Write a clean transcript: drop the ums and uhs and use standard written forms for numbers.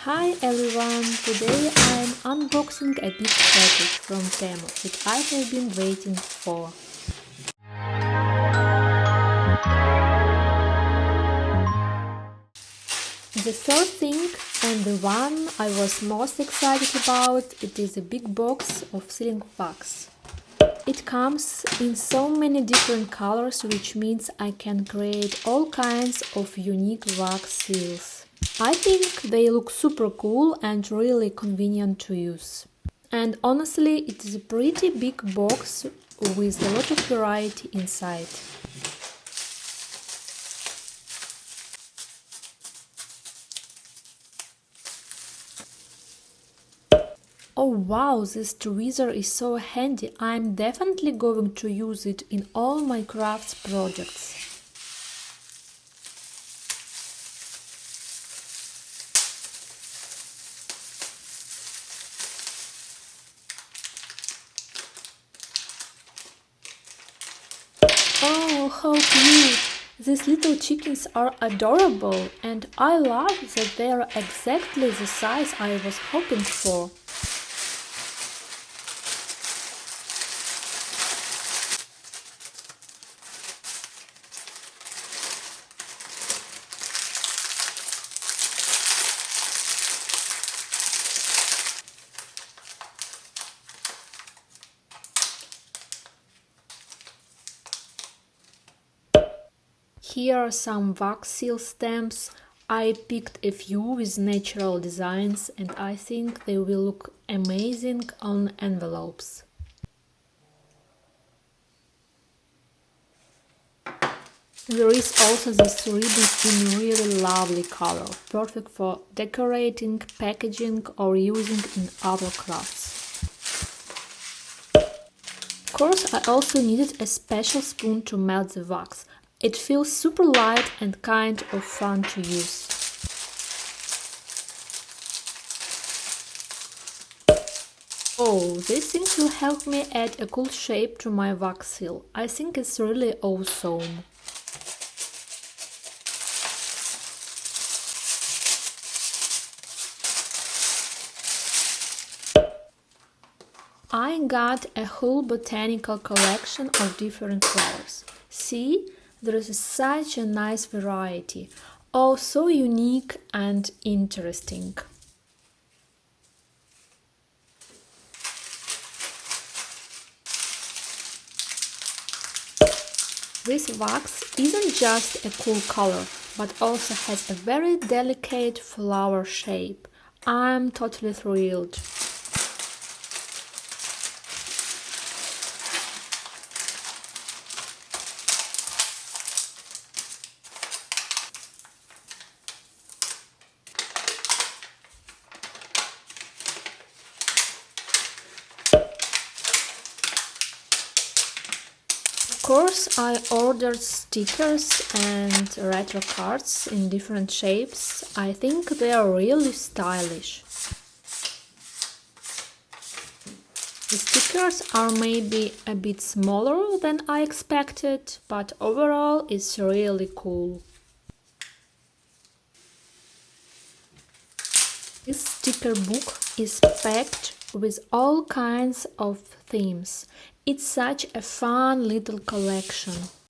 Hi everyone, today I'm unboxing a big package from Temu that I have been waiting for. The first thing, and the one I was most excited about, it is a big box of sealing wax. It comes in so many different colors, which means I can create all kinds of unique wax seals. I think they look super cool and really convenient to use. And honestly, it is a pretty big box with a lot of variety inside. Oh wow, this tweezer is so handy. I'm definitely going to use it in all my crafts projects. Oh, how cute! These little chickens are adorable, and I love that they are exactly the size I was hoping for. Here are some wax seal stamps. I picked a few with natural designs and I think they will look amazing on envelopes. There is also this ribbon in really lovely color, perfect for decorating, packaging or using in other crafts. Of course, I also needed a special spoon to melt the wax. It feels super light and kind of fun to use. Oh, these things will help me add a cool shape to my wax seal. I think it's really awesome. I got a whole botanical collection of different flowers. See? There is such a nice variety, all so unique and interesting. This wax isn't just a cool color, but also has a very delicate flower shape. I'm totally thrilled. Of course, I ordered stickers and retro cards in different shapes. I think they are really stylish. The stickers are maybe a bit smaller than I expected, but overall it's really cool. This sticker book is packed with all kinds of themes. It's such a fun little collection.